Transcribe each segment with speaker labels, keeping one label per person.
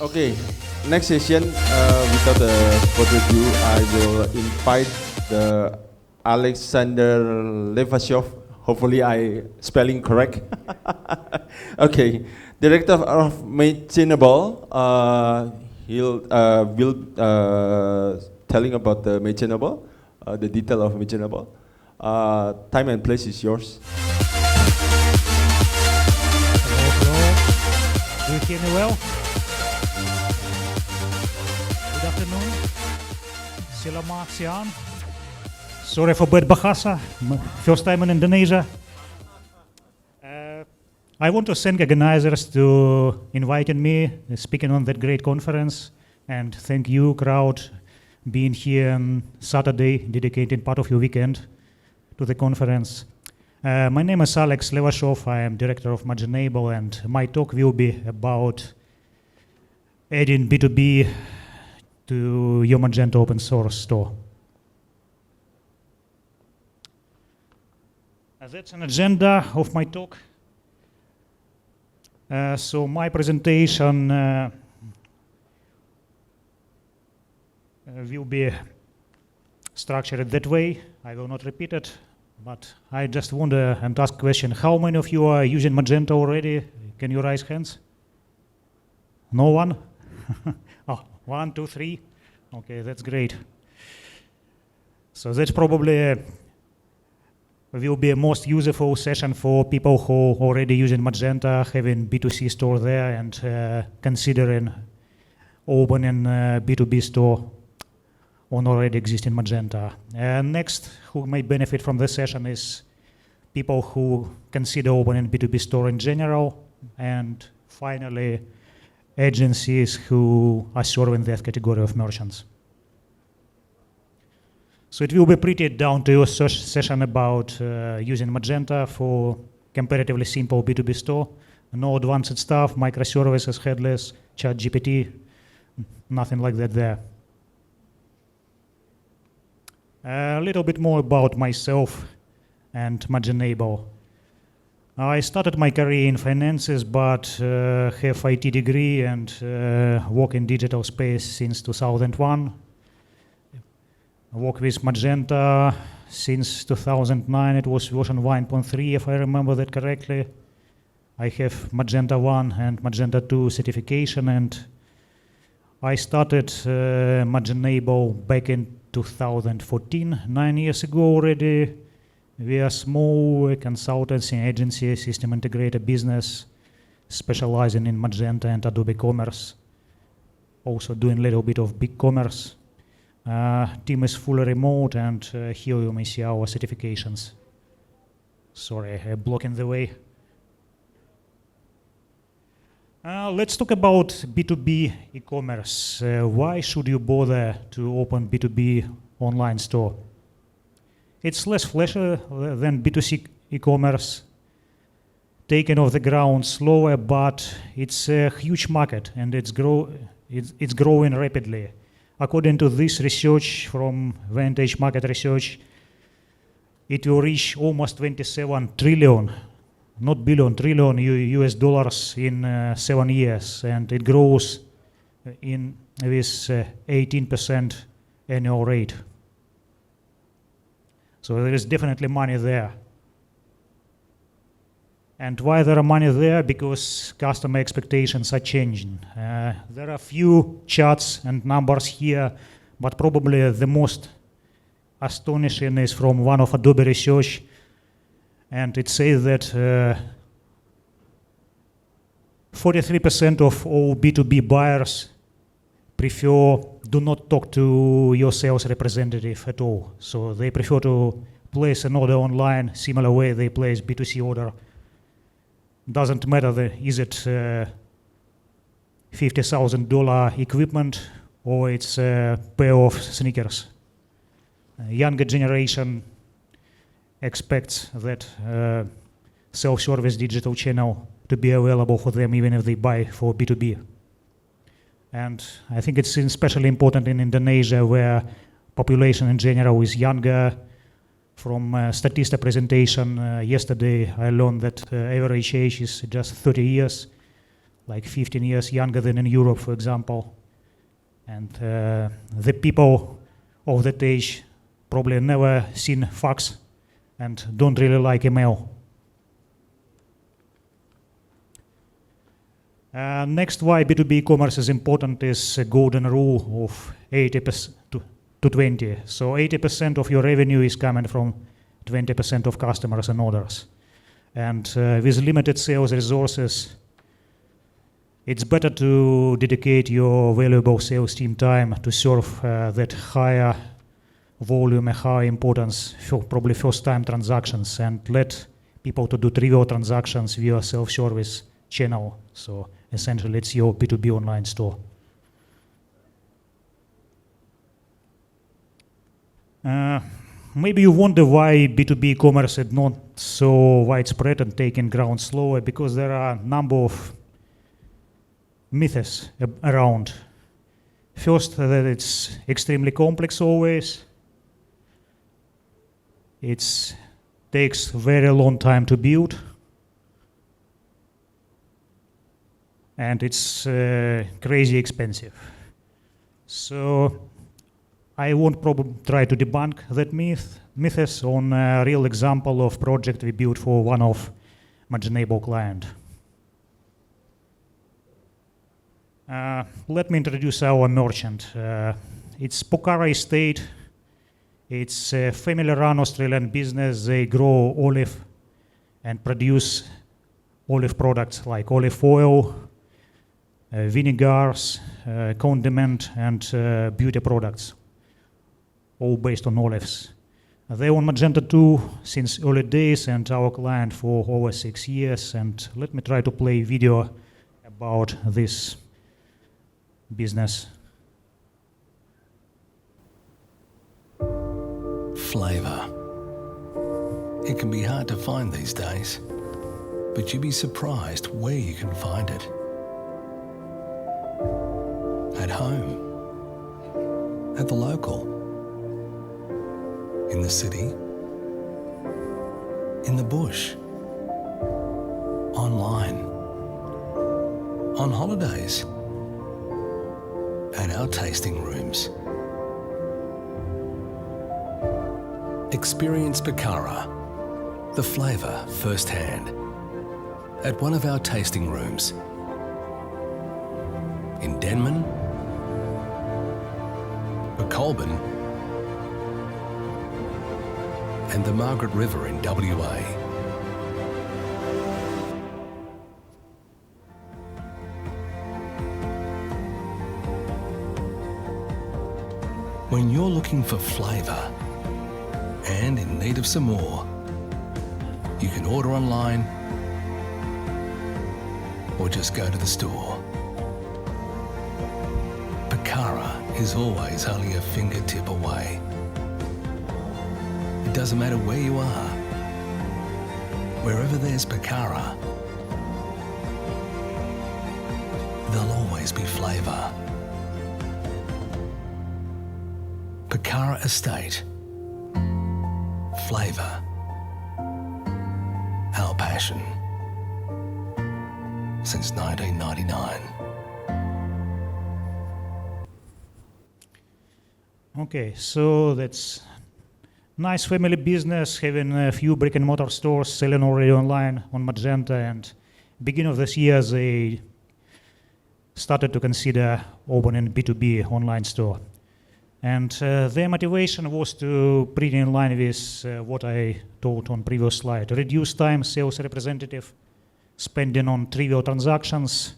Speaker 1: Okay, next session, without further ado, I will invite the Alexander Levashov. Hopefully I spelling correct. Okay, Director of Maintainable. He'll will telling about the Maintainable, the detail of Maintainable. Time and place is yours.
Speaker 2: Hello. Do you hear me well? Good afternoon. Selamat siang. Sorry for bad bahasa. First time in Indonesia. I want to thank organizers to inviting me, speaking on that great conference, and thank you, crowd, being here on Saturday, dedicating part of your weekend to the conference. My name is Alex Levashov. I am director of Magento, and my talk will be about adding B2B to your Magento open source store. That's an agenda of my talk. So my presentation will be structured that way. I will not repeat it, but I just wonder and ask a question. How many of you are using Magento already? Can you raise hands? No one? Oh, 1, 2, 3. Okay, that's great. So that's probably will be a most useful session for people who already using Magento, having B2C store there, and considering opening a B2B store on already existing Magento. Next, who may benefit from this session is people who consider opening B2B store in general, and finally, agencies who are serving that category of merchants. So it will be pretty down to earth session about using Magento for comparatively simple B2B store. No advanced stuff, microservices, headless, ChatGPT, nothing like that there. A little bit more about myself and Magento. I started my career in finances, but have IT degree and work in digital space since 2001. I work with Magento since 2009. It was version 1.3, if I remember that correctly. I have Magento 1 and Magento 2 certification, and I started Magento back in 2014, 9 years ago already. We are a small consultancy agency, system integrator business, specializing in Magento and Adobe Commerce. Also doing a little bit of BigCommerce. Team is fully remote, and here you may see our certifications. Sorry, blocking the way. Let's talk about B2B e-commerce. Why should you bother to open B2B online store? It's less flashy than B2C e-commerce, taken off the ground slower, but it's a huge market, and it's growing rapidly. According to this research from Vantage Market Research, it will reach almost 27 trillion, not billion, trillion US dollars in 7 years, and it grows with 18% annual rate. So there is definitely money there. And why there are money there? Because customer expectations are changing. There are few charts and numbers here, but probably the most astonishing is from one of Adobe Research, and it says that 43% of all B2B buyers do not talk to your sales representative at all. So they prefer to place an order online, similar way they place B2C order. Doesn't matter, is it $50,000 equipment or it's a pair of sneakers. Younger generation expects that self-service digital channel to be available for them even if they buy for B2B. And I think it's especially important in Indonesia, where population in general is younger. From Statista presentation yesterday, I learned that average age is just 30 years. like 15 years younger than in Europe, for example. And the people of that age probably never seen fax and don't really like email. Next, why B2B commerce is important is a golden rule of 80% to 20. So 80% of your revenue is coming from 20% of customers and orders. And with limited sales resources, it's better to dedicate your valuable sales team time to serve that higher volume and high importance, probably first-time transactions, and let people to do trivial transactions via self-service channel. So essentially, it's your B2B online store. Maybe you wonder why B2B commerce is not so widespread and taking ground slower, because there are a number of myths around. First, that it's extremely complex always. It takes very long time to build. And it's crazy expensive. So I won't probably try to debunk that myths on a real example of project we built for one of Magento client. Let me introduce our merchant. It's Pokhara Estate. It's a family-run Australian business. They grow olive and produce olive products like olive oil, vinegars, condiment, and beauty products, all based on olives. They own Magento 2 since early days and our client for over 6 years. And let me try to play video about this business.
Speaker 3: Flavor. It can be hard to find these days, but you'd be surprised where you can find it. At home, at the local, in the city, in the bush, online, on holidays, at our tasting rooms. Experience Pokhara, the flavour firsthand, at one of our tasting rooms in Denman, Colburn, and the Margaret River in WA. When you're looking for flavour and in need of some more, you can order online or just go to the store. Pokhara is always only a fingertip away. It doesn't matter where you are. Wherever there's Pokhara, there'll always be flavour. Pokhara Estate. Flavour. Our passion. Since 1999.
Speaker 2: Okay, so that's nice family business, having a few brick and mortar stores selling already online on Magento, and beginning of this year they started to consider opening B2B online store. And their motivation was to pretty in line with what I told on previous slide. Reduce time sales representative spending on trivial transactions,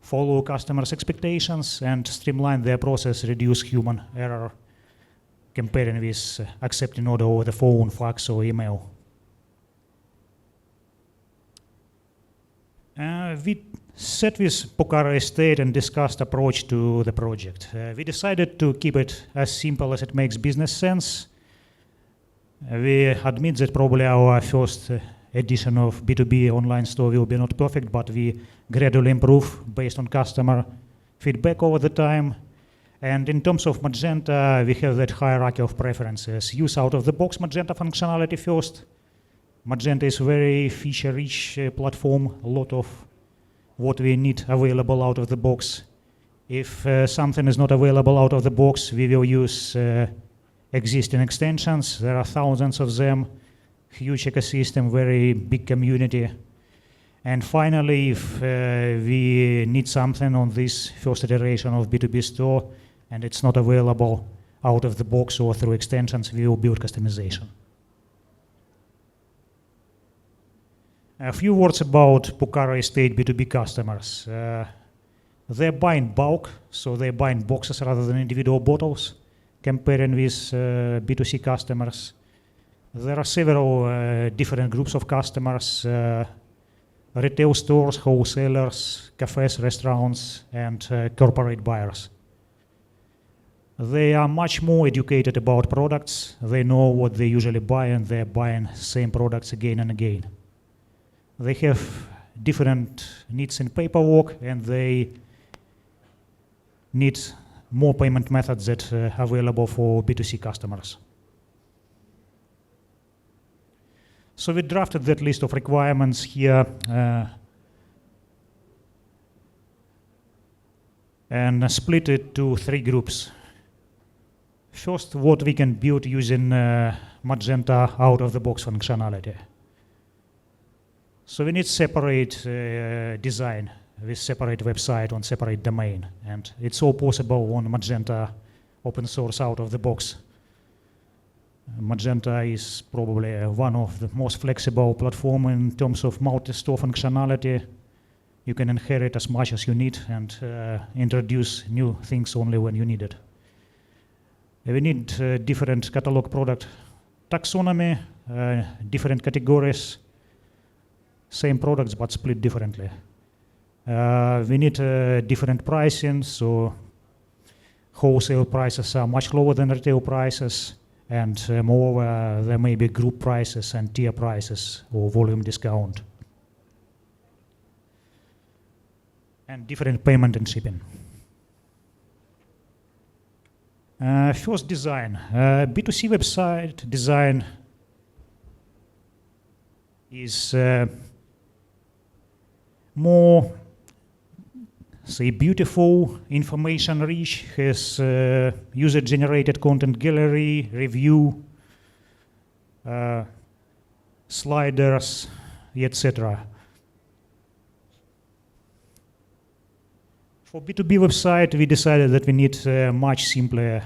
Speaker 2: follow customers' expectations, and streamline their process, reduce human error, comparing with accepting order over the phone, fax, or email. We sat with Pokhara Estate and discussed approach to the project. We decided to keep it as simple as it makes business sense. We admit that probably our first edition of B2B online store will be not perfect, but we gradually improve based on customer feedback over the time. And in terms of Magento, we have that hierarchy of preferences. Use out-of-the-box Magento functionality first. Magento is a very feature-rich platform, a lot of what we need available out of the box. If something is not available out of the box, we will use existing extensions. There are thousands of them, huge ecosystem, very big community. And finally, if we need something on this first iteration of B2B store and it's not available out of the box or through extensions, we will build customization. A few words about Pucara Estate B2B customers. They're buying bulk, so they're buying boxes rather than individual bottles, comparing with B2C customers. There are several different groups of customers, retail stores, wholesalers, cafes, restaurants, and corporate buyers. They are much more educated about products. They know what they usually buy, and they're buying same products again and again. They have different needs in paperwork, and they need more payment methods that are available for B2C customers. So we drafted that list of requirements here and split it to 3 groups. First, what we can build using Magento out-of-the-box functionality. So we need separate design with separate website on separate domain, and it's all possible on Magento open source out-of-the-box. Magento is probably one of the most flexible platform in terms of multi-store functionality. You can inherit as much as you need and introduce new things only when you need it. We need different catalog product taxonomy, different categories, same products but split differently. We need different pricing, so wholesale prices are much lower than retail prices, and moreover, there may be group prices and tier prices or volume discount. And different payment and shipping. First, design. B2C website design is more, say, beautiful, information-rich, has user-generated content gallery, review, sliders, etc. For B2B website, we decided that we need much simpler,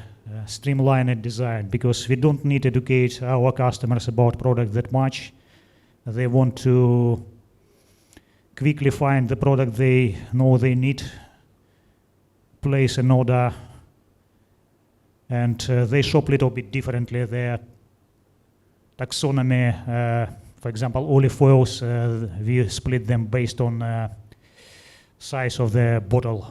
Speaker 2: streamlined design, because we don't need to educate our customers about product that much. They want to quickly find the product they know they need, place an order, and they shop a little bit differently. Their taxonomy, for example, olive oils, we split them based on size of the bottle.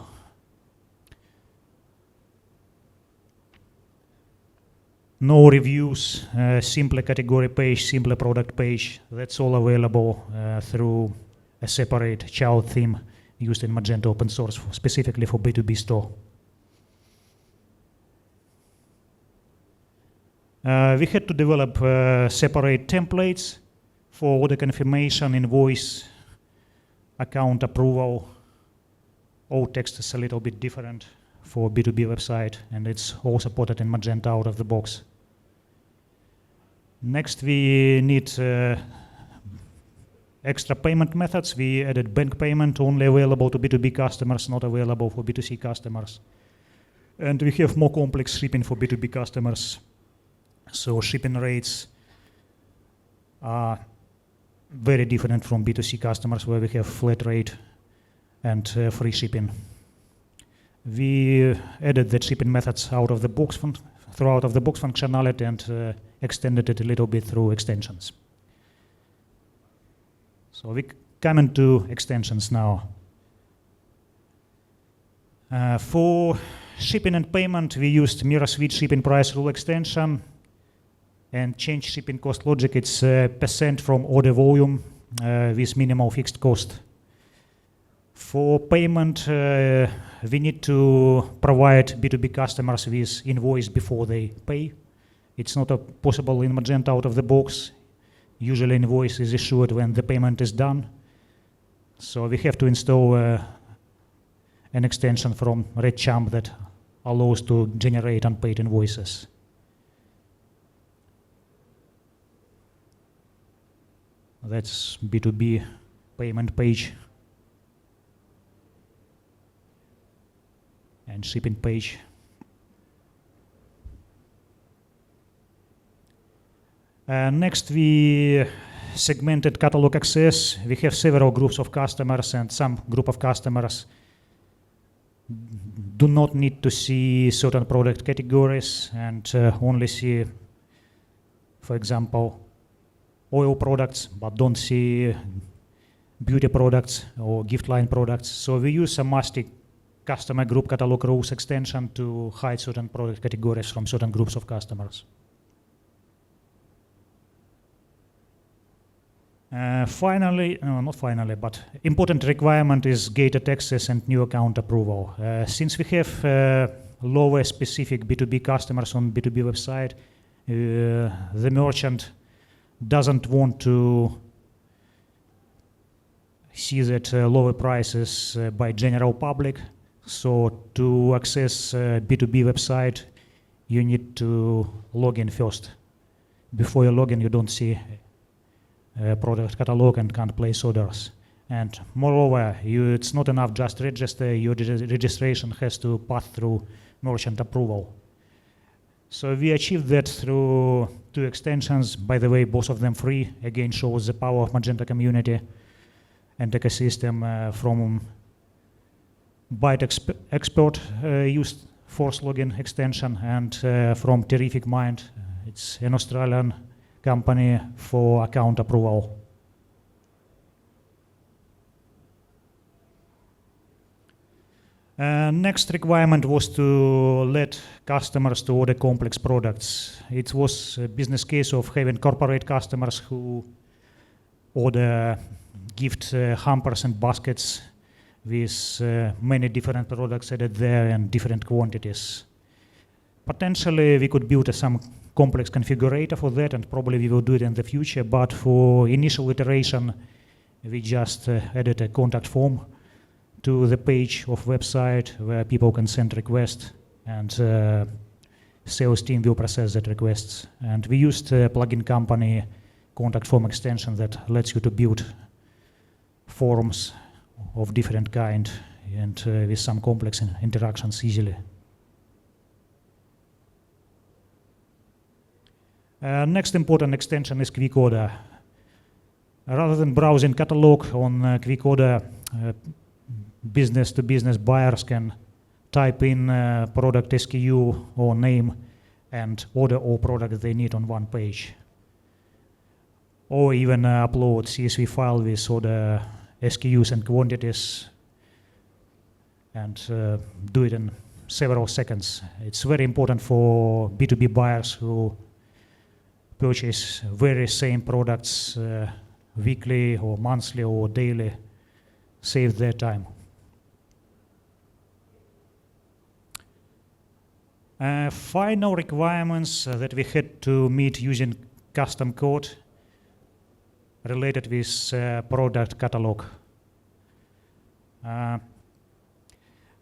Speaker 2: No reviews, simple category page, simple product page. That's all available through a separate child theme used in Magento open source specifically for B2B store. We had to develop separate templates for order confirmation, invoice, account approval. All text is a little bit different for B2B website, and it's all supported in Magento out of the box. Next, we need extra payment methods. We added bank payment, only available to B2B customers, not available for B2C customers. And we have more complex shipping for B2B customers. So shipping rates are very different from B2C customers, where we have flat rate and free shipping. We added the shipping methods out of the box throughout of the box functionality and extended it a little bit through extensions. So we come into extensions now. For shipping and payment, we used mirror switch shipping price rule extension and change shipping cost logic. It's percent from order volume with minimal fixed cost. For payment, we need to provide B2B customers with invoice before they pay. It's not possible in Magento out of the box. Usually invoice is issued when the payment is done. So we have to install an extension from RedChamp that allows to generate unpaid invoices. That's B2B payment page and shipping page. Next, we segmented catalog access. We have several groups of customers, and some group of customers do not need to see certain product categories and only see, for example, oil products, but don't see beauty products or gift line products. So we use a mastic customer group catalog rules extension to hide certain product categories from certain groups of customers. Finally, no, not finally, but important requirement is gated access and new account approval. Since we have lower specific B2B customers on B2B website, the merchant doesn't want to see that lower prices by general public. So to access B2B website, you need to log in first. Before you log in, you don't see product catalog and can't place orders. And moreover, it's not enough just register, your registration has to pass through merchant approval. So we achieved that through two extensions, by the way, both of them free, again shows the power of Magento community and ecosystem from Byte Expert used force login extension, and from Terrific Mind, it's an Australian company for account approval. Next requirement was to let customers to order complex products. It was a business case of having corporate customers who order gift hampers and baskets with many different products added there and different quantities. Potentially we could build some complex configurator for that, and probably we will do it in the future, but for initial iteration we just added a contact form to the page of website where people can send requests, and sales team will process that requests. And we used a plugin company contact form extension that lets you to build forms of different kind and with some complex interactions easily. Next important extension is Quick Order. Rather than browsing catalog on Quick Order, business-to-business buyers can type in product SKU or name and order all products they need on one page. Or even upload CSV file with all the SKUs and quantities and do it in several seconds. It's very important for B2B buyers who purchase very same products weekly or monthly or daily, save their time. Final requirements that we had to meet using custom code related with product catalog.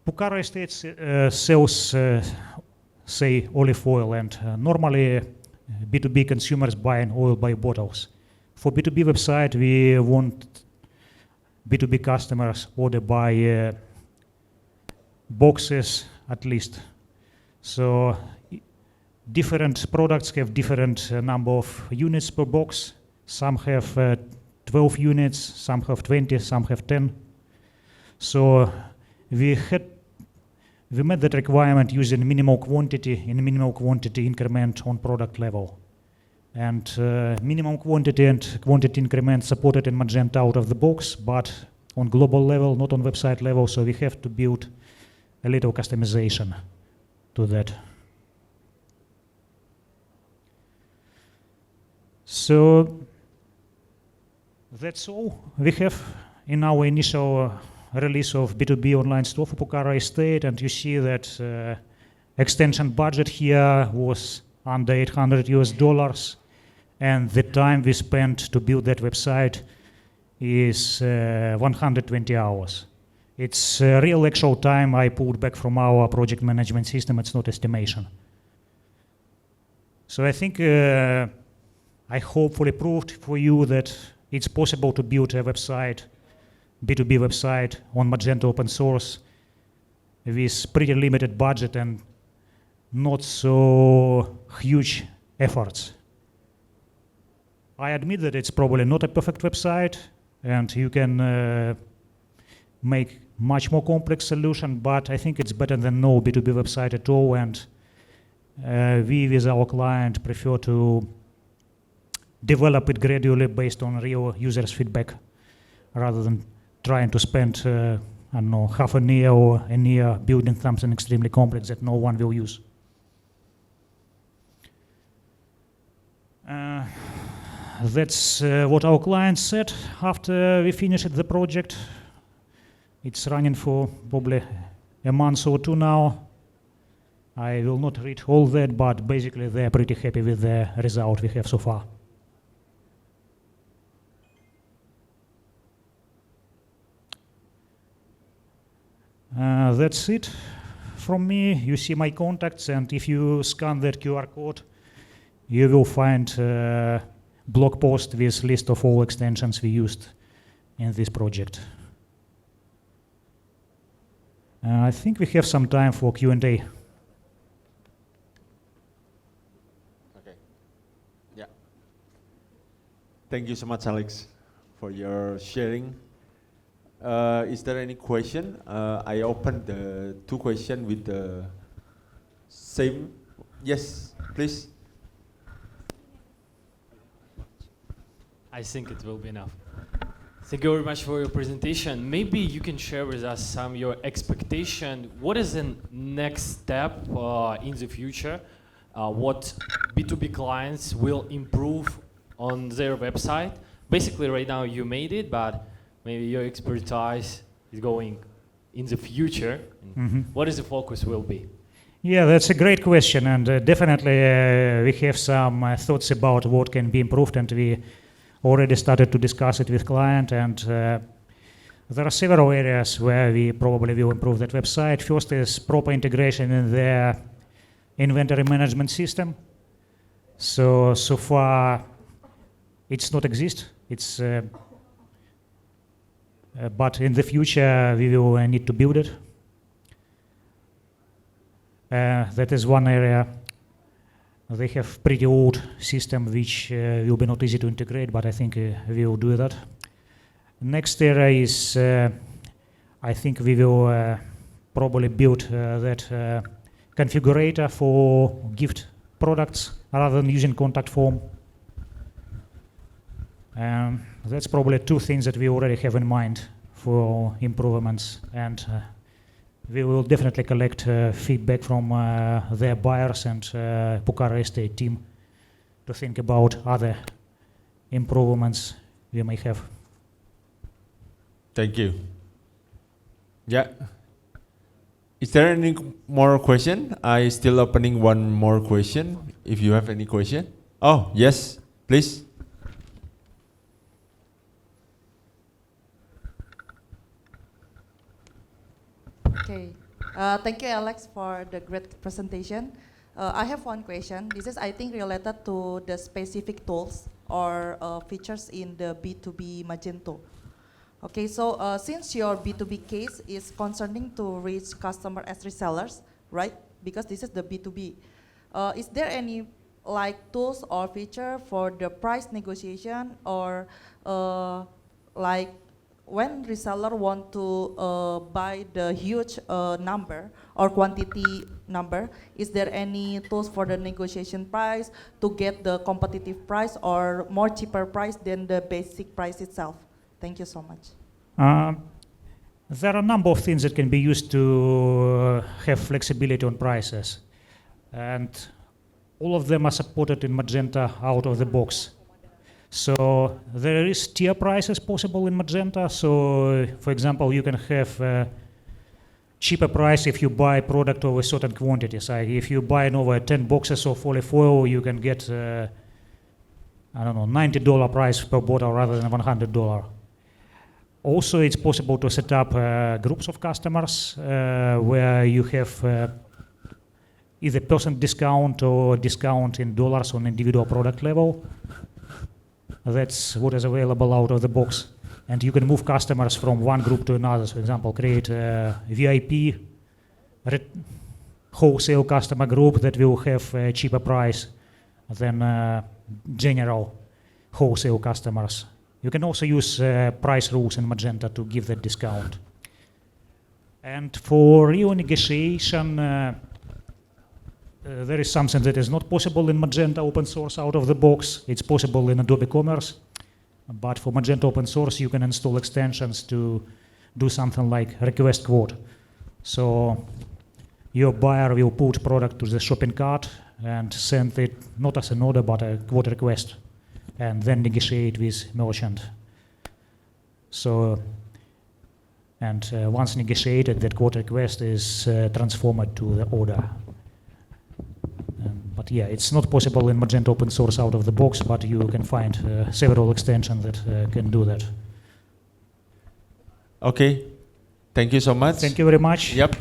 Speaker 2: Bukhara Estates sells, say, olive oil, and normally B2B consumers buy oil by bottles. For B2B website, we want B2B customers order by boxes at least. So different products have different number of units per box. Some have 12 units, some have 20, some have 10. So we met that requirement using minimal quantity in minimal quantity increment on product level. And minimum quantity and quantity increment supported in Magento out of the box, but on global level, not on website level, so we have to build a little customization to that. So that's all we have in our initial release of B2B online store for Bukhara Estate, and you see that extension budget here was under $800 US, and the time we spent to build that website is 120 hours. It's real actual time I pulled back from our project management system. It's not estimation. So I think I hopefully proved for you that it's possible to build a website, B2B website on Magento open source with pretty limited budget and not so huge efforts. I admit that it's probably not a perfect website, and you can make much more complex solution, but I think it's better than no B2B website at all, and we with our client prefer to develop it gradually based on real users' feedback rather than trying to spend I don't know, half a year or a year building something extremely complex that no one will use. That's what our client said after we finished the project. It's running for probably a month or two now. I will not read all that, but basically they're pretty happy with the result we have so far. That's it from me. You see my contacts, and if you scan that QR code, you will find a blog post with list of all extensions we used in this project. I think we have some time for Q&A.
Speaker 1: Okay. Yeah. Thank you so much, Alex, for your sharing. Is there any question? I opened the two questions with the same. Yes, please.
Speaker 4: I think it will be enough. Thank you very much for your presentation. Maybe you can share with us some of your expectation. What is the next step in the future? What B2B clients will improve on their website? Basically, right now you made it, but maybe your expertise is going in the future. What is the focus will be?
Speaker 2: Yeah, that's a great question, and definitely we have some thoughts about what can be improved, and we already started to discuss it with client, and there are several areas where we probably will improve that website. First is proper integration in the inventory management system. So far it's not exist. It's but in the future we will need to build it. That is one area. They have pretty old system which will be not easy to integrate, but I think we will do that. Next area is I think we will probably build that configurator for gift products rather than using contact form. That's probably two things that we already have in mind for improvements, and we will definitely collect feedback from their buyers and Pucara Estate team to think about other improvements we may have.
Speaker 1: Thank you. Yeah. Is there any more question? I still opening one more question. If you have any question. Oh, yes, please.
Speaker 5: Okay, thank you, Alex, for the great presentation. I have one question. This is, I think, related to the specific tools or features in the B2B Magento. Okay, so since your B2B case is concerning to reach customer as resellers, right? Because this is the B2B. Is there any like tools or feature for the price negotiation, or like when reseller want to buy the huge number or quantity number, is there any tools for the negotiation price to get the competitive price or more cheaper price than the basic price itself? Thank you so much.
Speaker 2: There are a number of things that can be used to have flexibility on prices, and all of them are supported in Magento out of the box. So there is tier prices possible in Magento. So for example, you can have a cheaper price if you buy product over a certain quantity. So if you buy over 10 boxes of olive oil, you can get, I don't know, $90 price per bottle rather than $100. Also, it's possible to set up groups of customers where you have either percent discount or discount in dollars on individual product level. That's what is available out of the box. And you can move customers from one group to another. So, for example, create a VIP wholesale customer group that will have a cheaper price than general wholesale customers. You can also use price rules in Magento to give that discount. And for real negotiation, there is something that is not possible in Magento open source out of the box. It's possible in Adobe Commerce, but for Magento open source, you can install extensions to do something like request quote. So your buyer will put product to the shopping cart and send it not as an order, but a quote request, and then negotiate with merchant. So, and once negotiated, that quote request is transformed to the order. But yeah, it's not possible in Magento open source out of the box, but you can find several extensions that can do that.
Speaker 1: Okay, thank you so much.
Speaker 2: Thank you very much.
Speaker 1: Yep.